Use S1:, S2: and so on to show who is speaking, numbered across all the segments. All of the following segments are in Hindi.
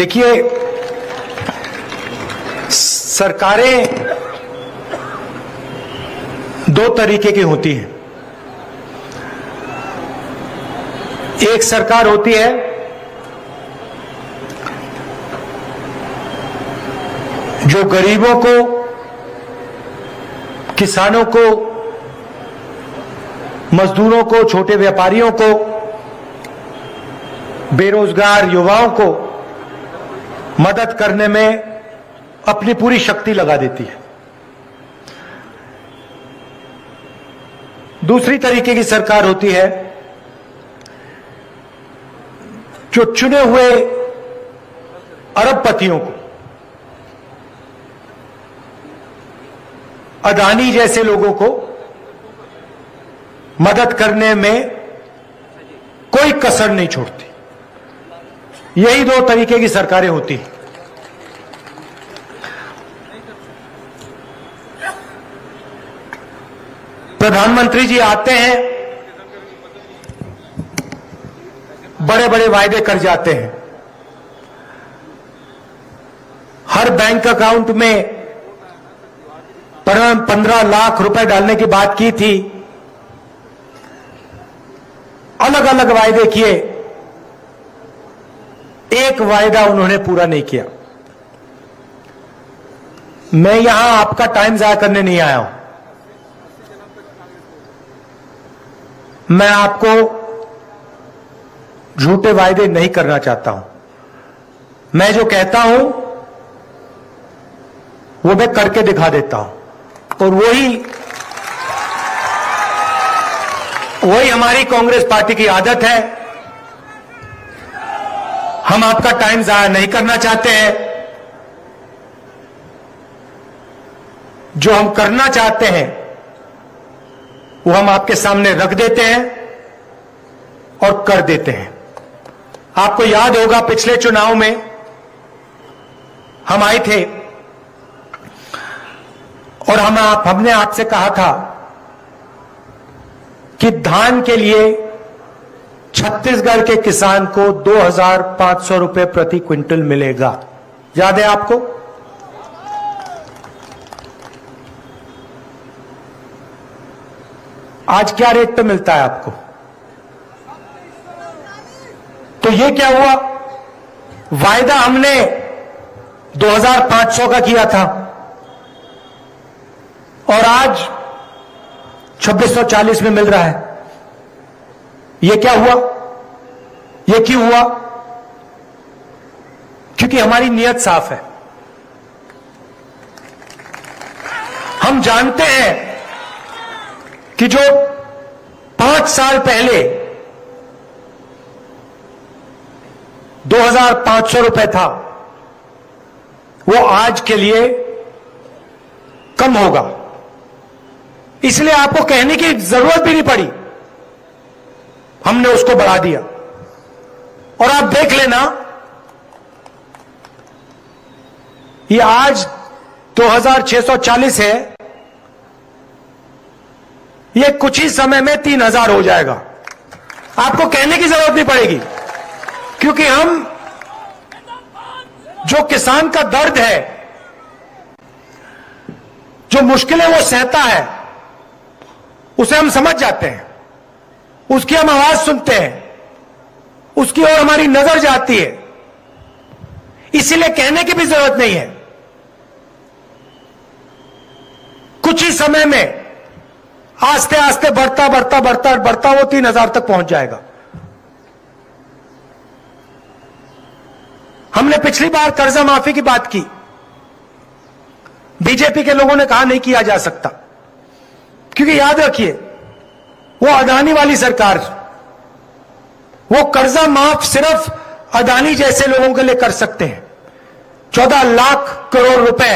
S1: देखिए, सरकारें दो तरीके की होती हैं। एक सरकार होती है जो गरीबों को, किसानों को, मजदूरों को, छोटे व्यापारियों को, बेरोजगार युवाओं को मदद करने में अपनी पूरी शक्ति लगा देती है। दूसरी तरीके की सरकार होती है जो चुने हुए अरबपतियों को, अदानी जैसे लोगों को मदद करने में कोई कसर नहीं छोड़ती। यही दो तरीके की सरकारें होती हैं। प्रधानमंत्री जी आते हैं, बड़े बड़े वायदे कर जाते हैं। हर बैंक अकाउंट में 15 लाख रुपए डालने की बात की थी। अलग अलग वायदे किए, एक वायदा उन्होंने पूरा नहीं किया। मैं यहां आपका टाइम जाया करने नहीं आया हूं। मैं आपको झूठे वायदे नहीं करना चाहता हूं। मैं जो कहता हूं वो मैं करके दिखा देता हूं, और वही हमारी कांग्रेस पार्टी की आदत है। हम आपका टाइम जाया नहीं करना चाहते हैं। जो हम करना चाहते हैं वो हम आपके सामने रख देते हैं और कर देते हैं। आपको याद होगा, पिछले चुनाव में हम आए थे और हमने आपसे कहा था कि धान के लिए छत्तीसगढ़ के किसान को 2,500 रुपए प्रति क्विंटल मिलेगा। याद है आपको? आज क्या रेट पे मिलता है आपको? तो ये क्या हुआ? वायदा हमने 2,500 का किया था और आज 2,640 में मिल रहा है। ये क्या हुआ? ये क्यों हुआ? क्योंकि हमारी नीयत साफ है। हम जानते हैं कि जो 5 साल पहले 2,500 रुपए था वो आज के लिए कम होगा। इसलिए आपको कहने की जरूरत भी नहीं पड़ी, हमने उसको बढ़ा दिया। और आप देख लेना, ये आज 2,640 है, ये कुछ ही समय में 3,000 हो जाएगा। आपको कहने की जरूरत नहीं पड़ेगी, क्योंकि हम जो किसान का दर्द है, जो मुश्किलें वो सहता है, उसे हम समझ जाते हैं, उसकी हम आवाज सुनते हैं, उसकी ओर हमारी नजर जाती है। इसीलिए कहने की भी जरूरत नहीं है। कुछ ही समय में आस्ते आस्ते बढ़ता बढ़ता बढ़ता बढ़ता वो 3,000 तक पहुंच जाएगा। हमने पिछली बार कर्जा माफी की बात की। बीजेपी के लोगों ने कहा नहीं किया जा सकता, क्योंकि याद रखिए, वो अदानी वाली सरकार, वो कर्जा माफ सिर्फ अदानी जैसे लोगों के लिए कर सकते हैं। 14 लाख करोड़ रुपए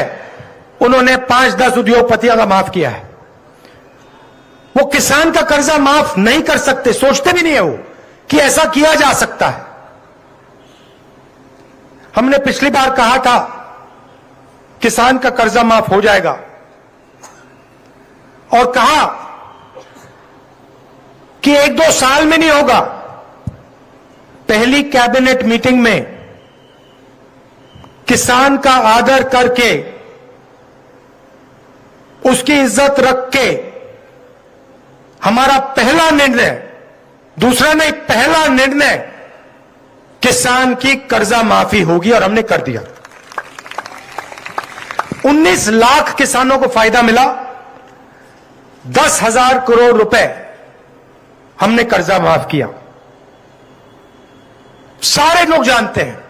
S1: उन्होंने 5-10 उद्योगपतियों का माफ किया है। वो किसान का कर्जा माफ नहीं कर सकते, सोचते भी नहीं है वो कि ऐसा किया जा सकता है। हमने पिछली बार कहा था किसान का कर्जा माफ हो जाएगा, और कहा कि 1-2 साल में नहीं होगा। पहली कैबिनेट मीटिंग में किसान का आदर करके, उसकी इज्जत रख के हमारा पहला निर्णय, दूसरा नहीं, पहला निर्णय किसान की कर्जा माफी होगी और हमने कर दिया। 19 लाख किसानों को फायदा मिला, 10,000 करोड़ रुपए हमने कर्जा माफ किया। सारे लोग जानते हैं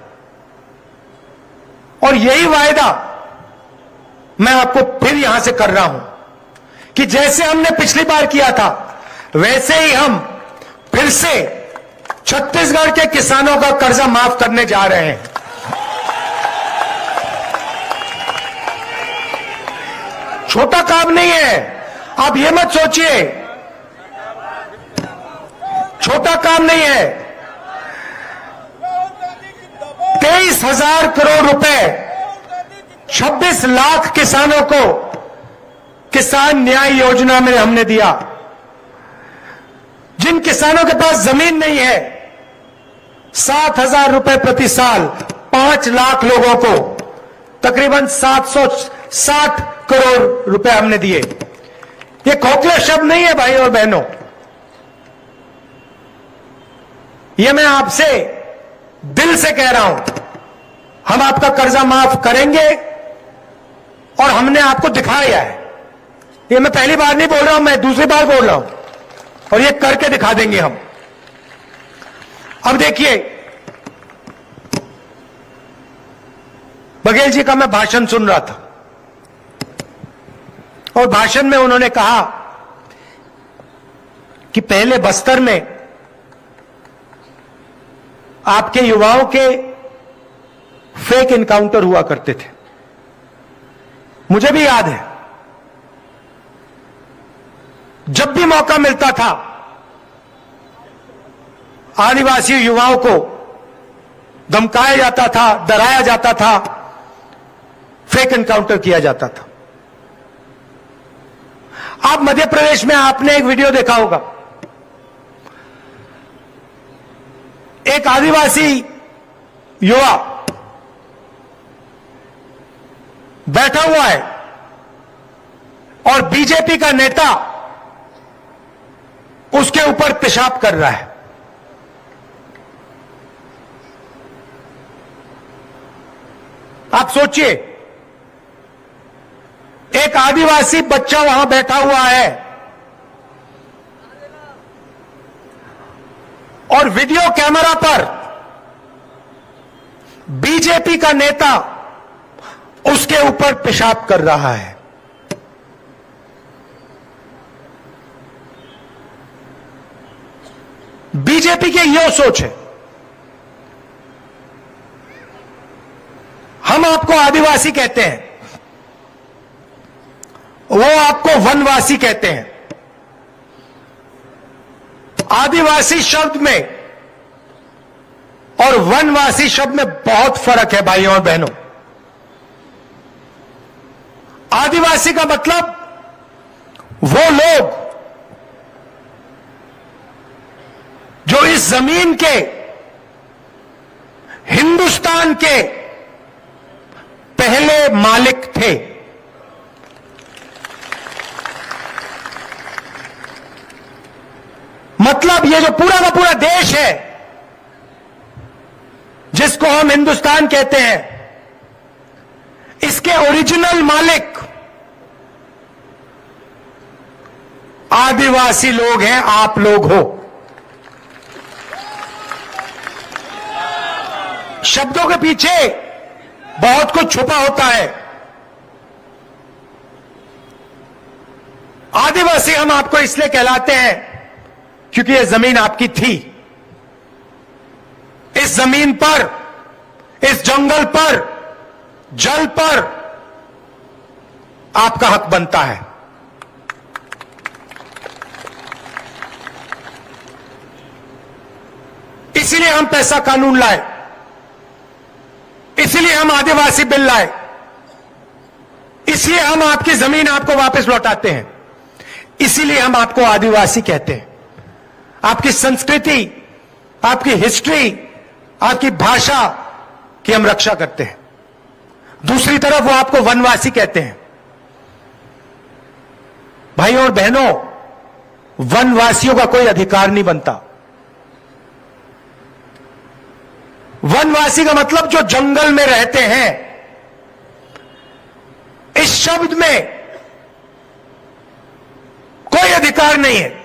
S1: और यही वायदा मैं आपको फिर यहां से कर रहा हूं कि जैसे हमने पिछली बार किया था वैसे ही हम फिर से छत्तीसगढ़ के किसानों का कर्जा माफ करने जा रहे हैं। छोटा काम नहीं है, आप ये मत सोचिए, छोटा काम नहीं है। 23,000 करोड़ रुपए 26 लाख किसानों को किसान न्याय योजना में हमने दिया। जिन किसानों के पास जमीन नहीं है, 7,000 रुपए प्रति साल 5 लाख लोगों को तकरीबन 760 करोड़ रुपए हमने दिए। ये खोखले शब्द नहीं है भाई और बहनों, ये मैं आपसे दिल से कह रहा हूं। हम आपका कर्जा माफ करेंगे और हमने आपको दिखाया है। ये मैं पहली बार नहीं बोल रहा हूं, मैं दूसरी बार बोल रहा हूं और ये करके दिखा देंगे हम। अब देखिए, बघेल जी का मैं भाषण सुन रहा था और भाषण में उन्होंने कहा कि पहले बस्तर में आपके युवाओं के फेक इनकाउंटर हुआ करते थे। मुझे भी याद है, जब भी मौका मिलता था आदिवासी युवाओं को धमकाया जाता था, डराया जाता था, फेक एनकाउंटर किया जाता था। आप मध्य प्रदेश में आपने एक वीडियो देखा होगा, एक आदिवासी युवा बैठा हुआ है और बीजेपी का नेता उसके ऊपर पेशाब कर रहा है। आप सोचिए, एक आदिवासी बच्चा वहां बैठा हुआ है और वीडियो कैमरा पर बीजेपी का नेता उसके ऊपर पेशाब कर रहा है। बीजेपी की यह सोच है। हम आपको आदिवासी कहते हैं, वो आपको वनवासी कहते हैं। आदिवासी शब्द में और वनवासी शब्द में बहुत फर्क है भाइयों और बहनों। आदिवासी का मतलब वो लोग जो इस जमीन के, हिंदुस्तान के पहले मालिक थे। मतलब ये जो पूरा का पूरा देश है जिसको हम हिंदुस्तान कहते हैं, इसके ओरिजिनल मालिक आदिवासी लोग हैं, आप लोग हो। शब्दों के पीछे बहुत कुछ छुपा होता है। आदिवासी हम आपको इसलिए कहलाते हैं क्योंकि यह जमीन आपकी थी। इस जमीन पर, इस जंगल पर, जल पर आपका हक बनता है। इसीलिए हम पैसा कानून लाए, इसलिए हम आदिवासी बिल लाए, इसलिए हम आपकी जमीन आपको वापस लौटाते हैं, इसीलिए हम आपको आदिवासी कहते हैं। आपकी संस्कृति, आपकी हिस्ट्री, आपकी भाषा की हम रक्षा करते हैं। दूसरी तरफ वो आपको वनवासी कहते हैं। भाइयों और बहनों, वनवासियों का कोई अधिकार नहीं बनता। वनवासी का मतलब जो जंगल में रहते हैं। इस शब्द में कोई अधिकार नहीं है।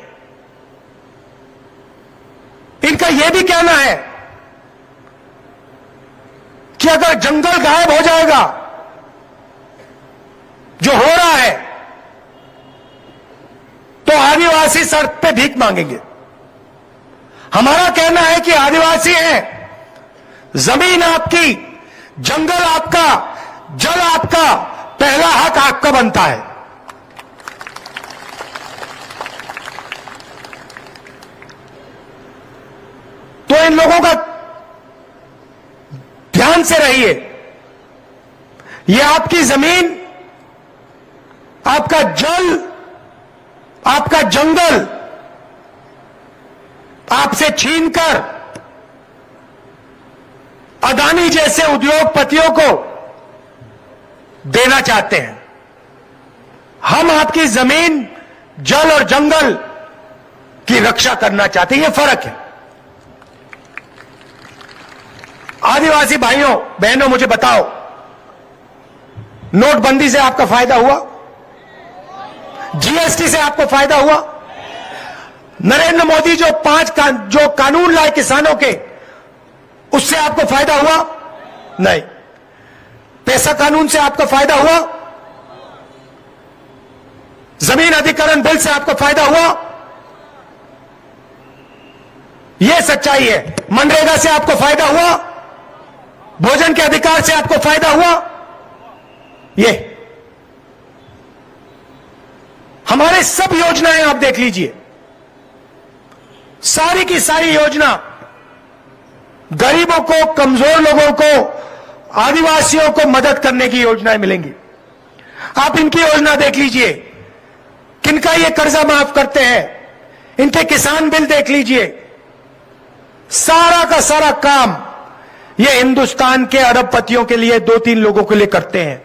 S1: इनका यह भी कहना है कि अगर जंगल गायब हो जाएगा, जो हो रहा है, तो आदिवासी सड़क पे भीख मांगेंगे। हमारा कहना है कि आदिवासी हैं, जमीन आपकी, जंगल आपका, जल आपका, पहला हक आपका बनता है। तो इन लोगों का ध्यान से रहिए। यह आपकी जमीन, आपका जल, आपका जंगल आपसे छीनकर अदानी जैसे उद्योगपतियों को देना चाहते हैं। हम आपकी जमीन, जल और जंगल की रक्षा करना चाहते हैं। यह फर्क है। आदिवासी भाइयों बहनों, मुझे बताओ, नोटबंदी से आपका फायदा हुआ? जीएसटी से आपको फायदा हुआ? नरेंद्र मोदी जो जो कानून लाए किसानों के, उससे आपको फायदा हुआ? नहीं। पैसा कानून से आपको फायदा हुआ? जमीन अधिग्रहण बिल से आपको फायदा हुआ? यह सच्चाई है। मनरेगा से आपको फायदा हुआ? भोजन के अधिकार से आपको फायदा हुआ? ये हमारे सब योजनाएं आप देख लीजिए, सारी की सारी योजना गरीबों को, कमजोर लोगों को, आदिवासियों को मदद करने की योजनाएं मिलेंगी। आप इनकी योजना देख लीजिए, किनका ये कर्जा माफ करते हैं, इनके किसान बिल देख लीजिए। सारा का सारा काम ये हिंदुस्तान के अरबपतियों के लिए, 2-3 लोगों के लिए करते हैं।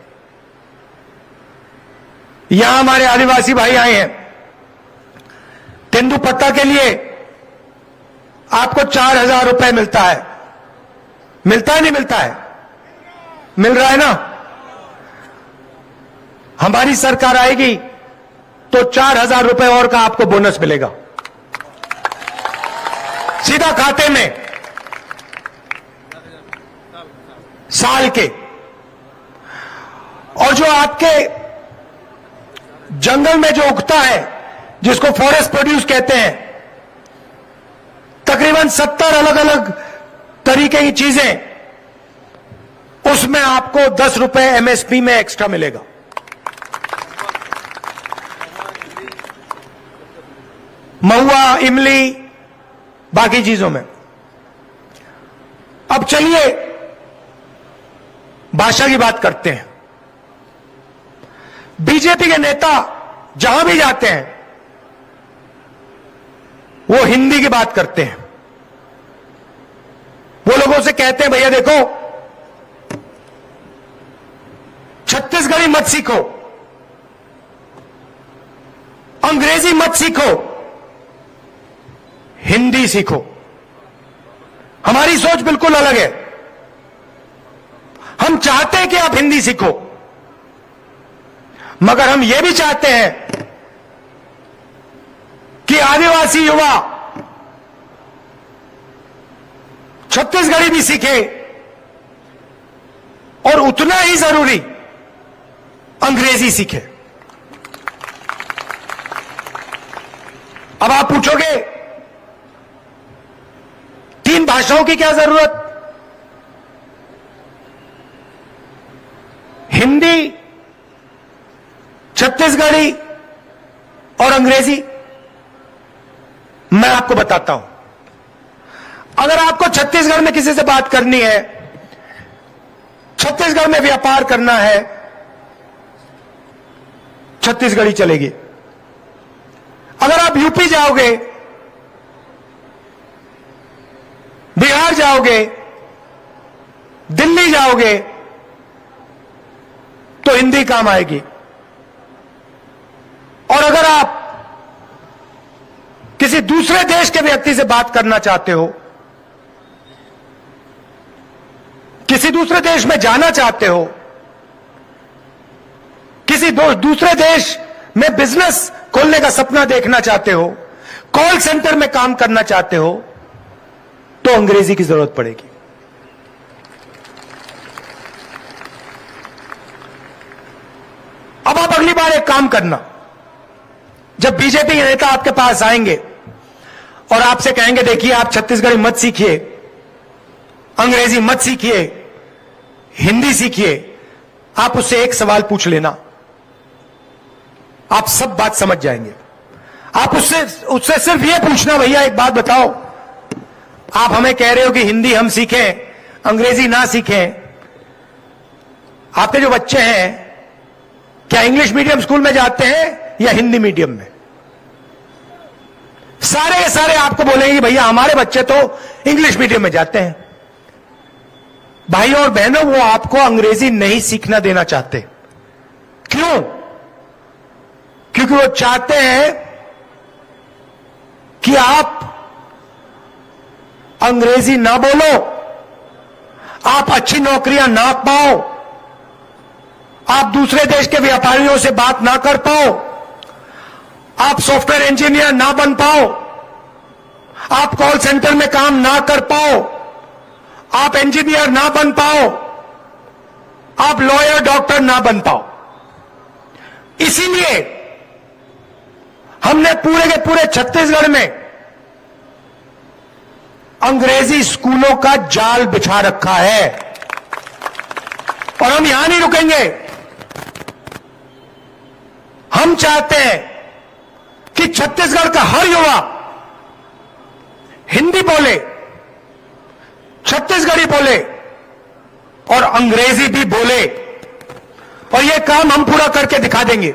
S1: यहां हमारे आदिवासी भाई आए हैं, तेंदुपत्ता के लिए आपको 4,000 रुपए मिलता है। मिलता है नहीं मिलता है? मिल रहा है ना? हमारी सरकार आएगी तो 4,000 रुपए और का आपको बोनस मिलेगा, सीधा खाते में, साल के। और जो आपके जंगल में जो उगता है, जिसको फॉरेस्ट प्रोड्यूस कहते हैं, तकरीबन 70 अलग अलग तरीके की चीजें, उसमें आपको 10 रुपए एमएसपी में एक्स्ट्रा मिलेगा। महुआ, इमली, बाकी चीजों में। अब चलिए भाषा की बात करते हैं। बीजेपी के नेता जहां भी जाते हैं वो हिंदी की बात करते हैं। वो लोगों से कहते हैं, भैया देखो, छत्तीसगढ़ी मत सीखो, अंग्रेजी मत सीखो, हिंदी सीखो। हमारी सोच बिल्कुल अलग है। हम चाहते हैं कि आप हिंदी सीखो, मगर हम यह भी चाहते हैं कि आदिवासी युवा छत्तीसगढ़ी भी सीखे और उतना ही जरूरी अंग्रेजी सीखे। अब आप पूछोगे 3 भाषाओं की क्या जरूरत? हिंदी, छत्तीसगढ़ी और अंग्रेजी। मैं आपको बताता हूं, अगर आपको छत्तीसगढ़ में किसी से बात करनी है, छत्तीसगढ़ में व्यापार करना है, छत्तीसगढ़ी चलेगी। अगर आप यूपी जाओगे, बिहार जाओगे, दिल्ली जाओगे, तो हिंदी काम आएगी। और अगर आप किसी दूसरे देश के व्यक्ति से बात करना चाहते हो, किसी दूसरे देश में जाना चाहते हो, किसी दूसरे देश में बिजनेस खोलने का सपना देखना चाहते हो, कॉल सेंटर में काम करना चाहते हो, तो अंग्रेजी की जरूरत पड़ेगी। अब आप अगली बार एक काम करना, जब बीजेपी के नेता आपके पास आएंगे और आपसे कहेंगे देखिए आप छत्तीसगढ़ी मत सीखिए, अंग्रेजी मत सीखिए, हिंदी सीखिए, आप उससे एक सवाल पूछ लेना, आप सब बात समझ जाएंगे। आप उससे सिर्फ ये पूछना, भैया एक बात बताओ, आप हमें कह रहे हो कि हिंदी हम सीखें, अंग्रेजी ना सीखें, आपके जो बच्चे हैं क्या इंग्लिश मीडियम स्कूल में जाते हैं या हिंदी मीडियम में? सारे के सारे आपको बोलेंगे कि भैया हमारे बच्चे तो इंग्लिश मीडियम में जाते हैं। भाइयों और बहनों, वो आपको अंग्रेजी नहीं सीखना देना चाहते। क्यों? क्योंकि वो चाहते हैं कि आप अंग्रेजी ना बोलो, आप अच्छी नौकरियां ना पाओ, आप दूसरे देश के व्यापारियों से बात ना कर पाओ, आप सॉफ्टवेयर इंजीनियर ना बन पाओ, आप कॉल सेंटर में काम ना कर पाओ, आप इंजीनियर ना बन पाओ, आप लॉयर डॉक्टर ना बन पाओ। इसीलिए हमने पूरे के पूरे छत्तीसगढ़ में अंग्रेजी स्कूलों का जाल बिछा रखा है। और हम यहां नहीं रुकेंगे। हम चाहते हैं कि छत्तीसगढ़ का हर युवा हिंदी बोले, छत्तीसगढ़ी बोले और अंग्रेजी भी बोले, और यह काम हम पूरा करके दिखा देंगे।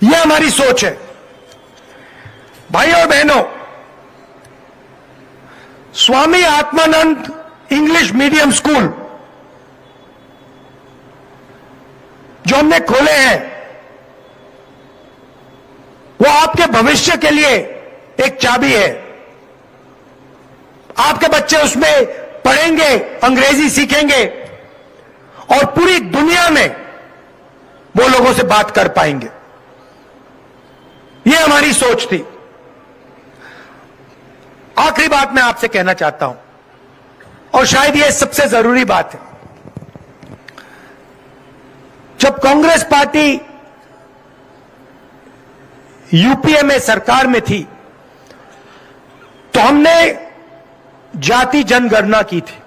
S1: यह हमारी सोच है। भाइयों और बहनों, Swami Atmanand English medium school जो हमने खोले हैं, वो आपके भविष्य के लिए एक चाबी है। आपके बच्चे उसमें पढ़ेंगे, अंग्रेजी सीखेंगे और पूरी दुनिया में वो लोगों से बात कर पाएंगे। ये हमारी सोच थी। आखिरी बात मैं आपसे कहना चाहता हूं, और शायद ये सबसे जरूरी बात है। जब कांग्रेस पार्टी यूपीए में सरकार में थी, तो हमने जाति जनगणना की थी।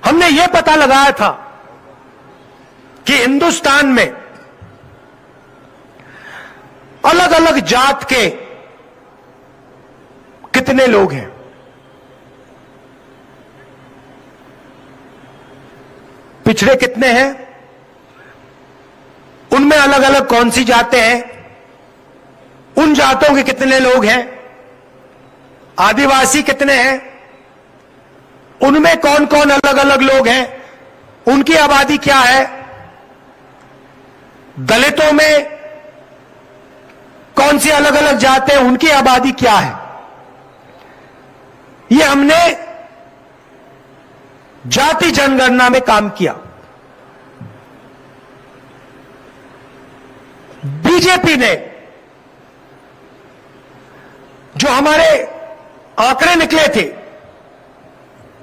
S1: हमने यह पता लगाया था कि हिंदुस्तान में अलग अलग जात के कितने लोग हैं। पिछड़े कितने हैं, उनमें अलग अलग कौन सी जातें हैं, उन जातों के कितने लोग हैं, आदिवासी कितने हैं, उनमें कौन कौन अलग अलग लोग हैं, उनकी आबादी क्या है, दलितों में कौन सी अलग अलग जातें हैं, उनकी आबादी क्या है। यह हमने जाति जनगणना में काम किया। बीजेपी ने जो हमारे आंकड़े निकले थे,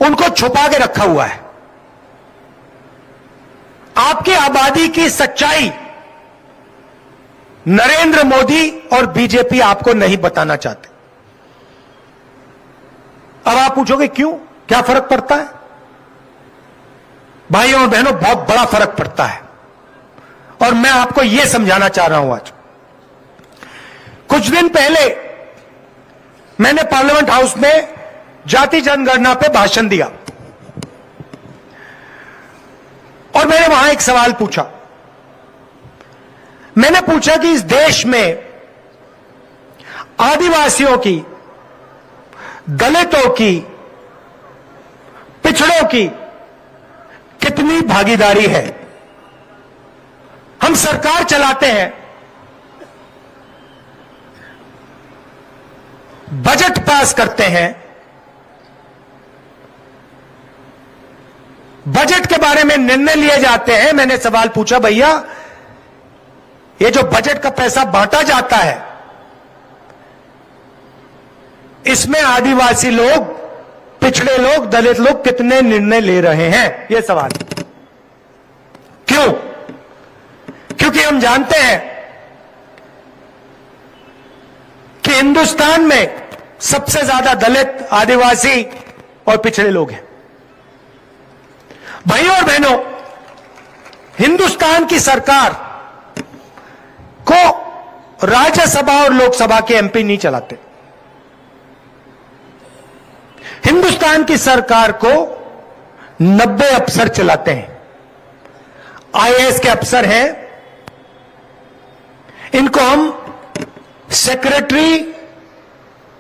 S1: उनको छुपा के रखा हुआ है। आपकी आबादी की सच्चाई नरेंद्र मोदी और बीजेपी आपको नहीं बताना चाहते। अब आप पूछोगे क्यों, क्या फर्क पड़ता है? भाइयों और बहनों, बहुत बड़ा फर्क पड़ता है, और मैं आपको यह समझाना चाह रहा हूं। आज कुछ दिन पहले मैंने पार्लियामेंट हाउस में जाति जनगणना पे भाषण दिया, और मैंने वहां एक सवाल पूछा। मैंने पूछा कि इस देश में आदिवासियों की, दलितों की, पिछड़ों की कितनी कितनी भागीदारी है। हम सरकार चलाते हैं, बजट पास करते हैं, बजट के बारे में निर्णय लिए जाते हैं। मैंने सवाल पूछा, भैया ये जो बजट का पैसा बांटा जाता है, इसमें आदिवासी लोग, पिछड़े लोग, दलित लोग कितने निर्णय ले रहे हैं? यह सवाल। क्यों? क्योंकि हम जानते हैं कि हिंदुस्तान में सबसे ज्यादा दलित, आदिवासी और पिछड़े लोग हैं। भाइयों और बहनों, हिंदुस्तान की सरकार को राज्यसभा और लोकसभा के एमपी नहीं चलाते। हिंदुस्तान की सरकार को 90 अफसर चलाते हैं। आईएएस के अफसर हैं, इनको हम secretary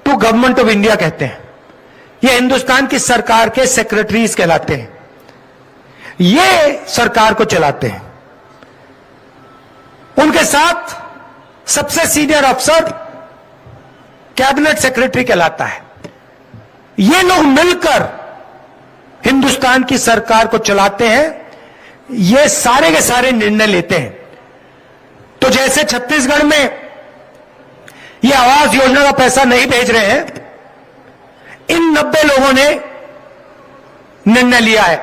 S1: to government of India कहते हैं। ये हिंदुस्तान की सरकार के सेक्रेटरीज कहलाते हैं। ये सरकार को चलाते हैं। उनके साथ सबसे सीनियर अफसर कैबिनेट सेक्रेटरी कहलाता है। ये लोग मिलकर हिंदुस्तान की सरकार को चलाते हैं। ये सारे के सारे निर्णय लेते हैं। तो जैसे छत्तीसगढ़ में ये आवास योजना का पैसा नहीं भेज रहे हैं, इन 90 लोगों ने निर्णय लिया है।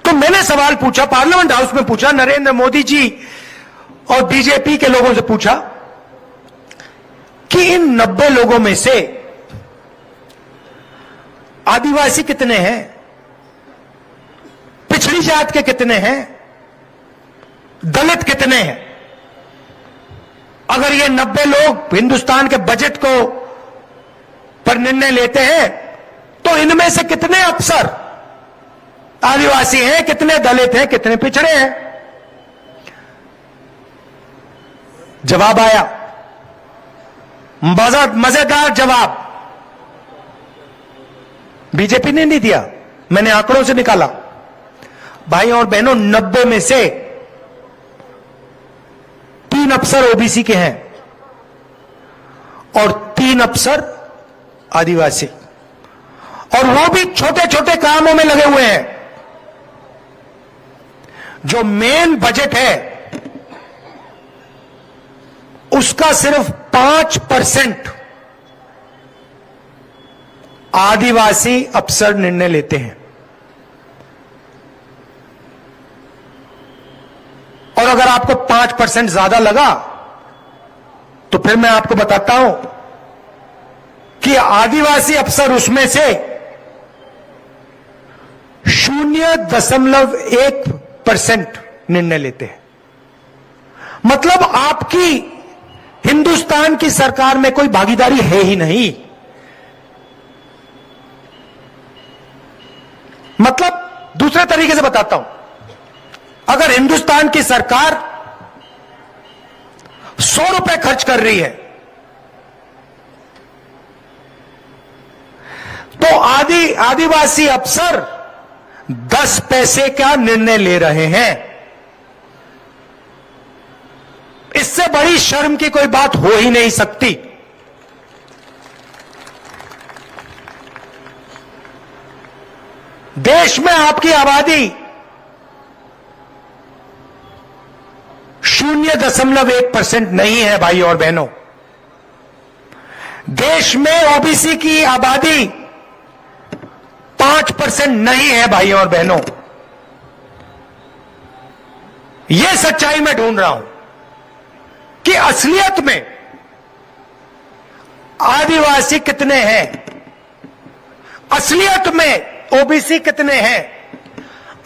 S1: तो मैंने सवाल पूछा, पार्लियामेंट हाउस में पूछा, नरेंद्र मोदी जी और बीजेपी के लोगों से पूछा कि इन 90 लोगों में से आदिवासी कितने हैं, पिछड़ी जात के कितने हैं, दलित कितने हैं? अगर ये 90 लोग हिंदुस्तान के बजट को पर निर्णय लेते हैं, तो इनमें से कितने अफसर आदिवासी हैं, कितने दलित हैं, कितने पिछड़े हैं? जवाब आया, मजेदार जवाब। बीजेपी ने नहीं दिया, मैंने आंकड़ों से निकाला। भाइयों और बहनों, 90 में से 3 अफसर ओबीसी के हैं और 3 अफसर आदिवासी, और वो भी छोटे छोटे कामों में लगे हुए हैं। जो मेन बजट है उसका सिर्फ 5% आदिवासी अफसर निर्णय लेते हैं। और अगर आपको 5% ज्यादा लगा तो फिर मैं आपको बताता हूं कि आदिवासी अफसर उसमें से 0.1% निर्णय लेते हैं। मतलब आपकी हिंदुस्तान की सरकार में कोई भागीदारी है ही नहीं। मतलब दूसरे तरीके से बताता हूं, अगर हिंदुस्तान की सरकार 100 रुपए खर्च कर रही है तो आदिवासी अफसर 10 पैसे का निर्णय ले रहे हैं। इससे बड़ी शर्म की कोई बात हो ही नहीं सकती। देश में आपकी आबादी 0.1% नहीं है भाई और बहनों। देश में ओबीसी की आबादी 5% नहीं है भाई और बहनों। यह सच्चाई मैं ढूंढ रहा हूं कि असलियत में आदिवासी कितने हैं, असलियत में ओबीसी कितने हैं,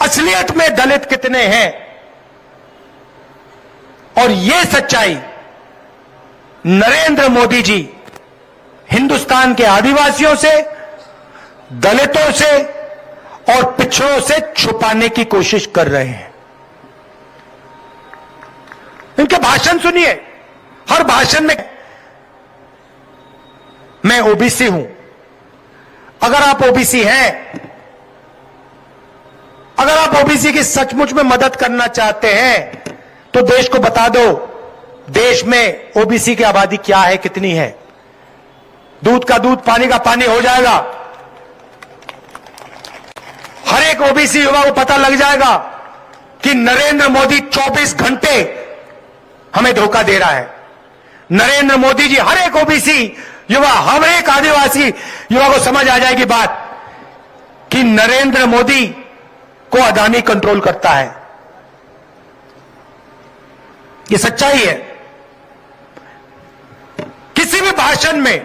S1: असलियत में दलित कितने हैं। और यह सच्चाई नरेंद्र मोदी जी हिंदुस्तान के आदिवासियों से, दलितों से और पिछड़ों से छुपाने की कोशिश कर रहे हैं। इनके भाषण सुनिए, हर भाषण में मैं ओबीसी हूं। अगर आप ओबीसी हैं अगर आप ओबीसी की सचमुच में मदद करना चाहते हैं तो देश को बता दो, देश में ओबीसी की आबादी क्या है, कितनी है। दूध का दूध, पानी का पानी हो जाएगा। हर एक ओबीसी युवा को पता लग जाएगा कि नरेंद्र मोदी 24 घंटे हमें धोखा दे रहा है। नरेंद्र मोदी जी, हर एक ओबीसी युवा, हर एक आदिवासी युवा को समझ आ जाएगी बात कि नरेंद्र मोदी को अदानी कंट्रोल करता है। ये सच्चाई है। किसी भी भाषण में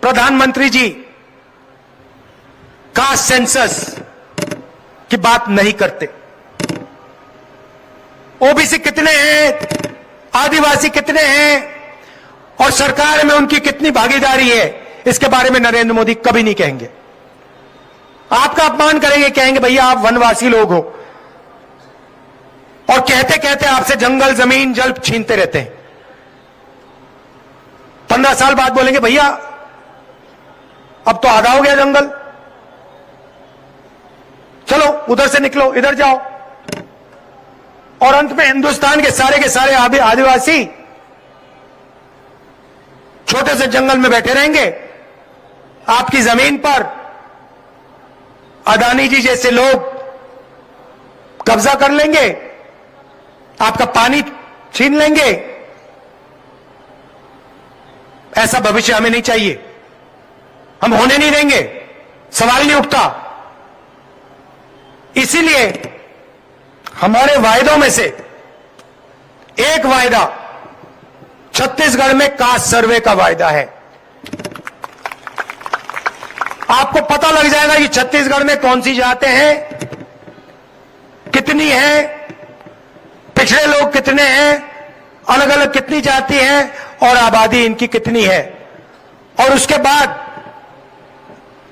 S1: प्रधानमंत्री जी कास्ट सेंसस की बात नहीं करते। ओबीसी कितने हैं, आदिवासी कितने हैं और सरकार में उनकी कितनी भागीदारी है, इसके बारे में नरेंद्र मोदी कभी नहीं कहेंगे। आपका अपमान करेंगे, कहेंगे भैया आप वनवासी लोग हो, और कहते कहते आपसे जंगल, जमीन, जल छीनते रहते हैं। 15 साल बाद बोलेंगे भैया अब तो आधा हो गया जंगल, चलो उधर से निकलो, इधर जाओ। और अंत में हिंदुस्तान के सारे आदिवासी छोटे से जंगल में बैठे रहेंगे। आपकी जमीन पर अदानी जी जैसे लोग कब्जा कर लेंगे, आपका पानी छीन लेंगे। ऐसा भविष्य हमें नहीं चाहिए, हम होने नहीं देंगे, सवाल नहीं उठता। इसीलिए हमारे वायदों में से एक वायदा छत्तीसगढ़ में कास्ट सर्वे का वायदा है। आपको पता लग जाएगा कि छत्तीसगढ़ में कौन सी जातें हैं, कितनी हैं, पिछड़े लोग कितने हैं, अलग अलग कितनी जाति हैं और आबादी इनकी कितनी है। और उसके बाद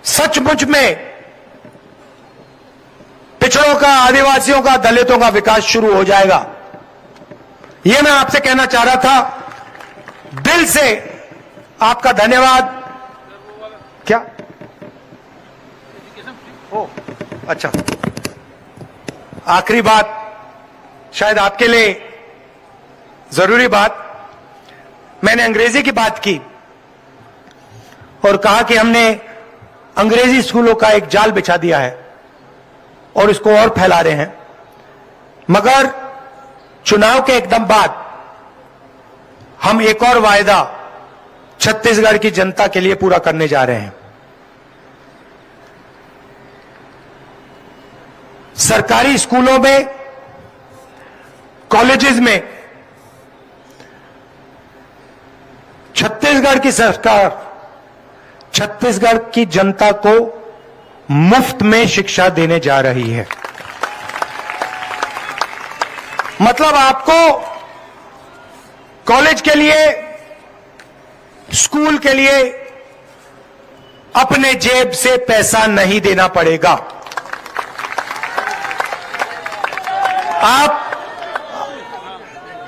S1: सचमुच में पिछड़ों का, आदिवासियों का, दलितों का विकास शुरू हो जाएगा। यह मैं आपसे कहना चाह रहा था। दिल से आपका धन्यवाद। क्या? ओ, अच्छा, आखिरी बात, शायद आपके लिए जरूरी बात। मैंने अंग्रेजी की बात की और कहा कि हमने अंग्रेजी स्कूलों का एक जाल बिछा दिया है और इसको और फैला रहे हैं। मगर चुनाव के एकदम बाद हम एक और वायदा छत्तीसगढ़ की जनता के लिए पूरा करने जा रहे हैं। सरकारी स्कूलों में, कॉलेजेस में छत्तीसगढ़ की सरकार छत्तीसगढ़ की जनता को मुफ्त में शिक्षा देने जा रही है। मतलब आपको कॉलेज के लिए, स्कूल के लिए अपने जेब से पैसा नहीं देना पड़ेगा।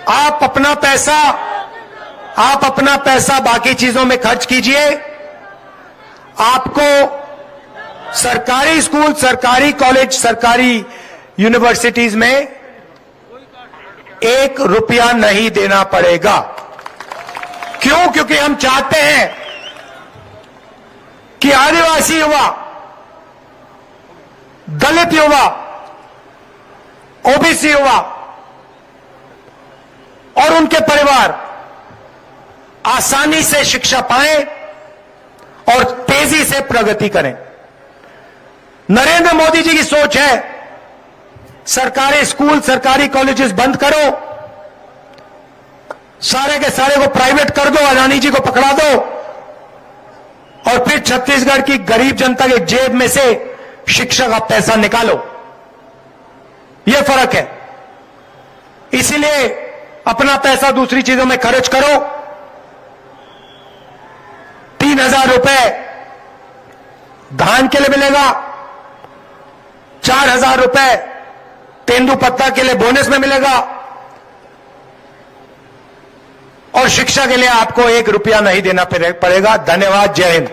S1: आप अपना पैसा बाकी चीजों में खर्च कीजिए। आपको सरकारी स्कूल, सरकारी कॉलेज, सरकारी यूनिवर्सिटीज में 1 रुपया नहीं देना पड़ेगा। क्यों? क्योंकि हम चाहते हैं कि आदिवासी युवा, दलित युवा, ओबीसी युवा और उनके परिवार आसानी से शिक्षा पाएं और तेजी से प्रगति करें। नरेंद्र मोदी जी की सोच है सरकारी स्कूल, सरकारी कॉलेजेस बंद करो, सारे के सारे को प्राइवेट कर दो, अदानी जी को पकड़ा दो और फिर छत्तीसगढ़ की गरीब जनता के जेब में से शिक्षा का पैसा निकालो। यह फर्क है। इसीलिए अपना पैसा दूसरी चीजों में खर्च करो। 3,000 रुपए धान के लिए मिलेगा, 4,000 रुपए तेंदुपत्ता के लिए बोनस में मिलेगा और शिक्षा के लिए आपको 1 रुपया नहीं देना पड़ेगा। धन्यवाद। जय हिंद।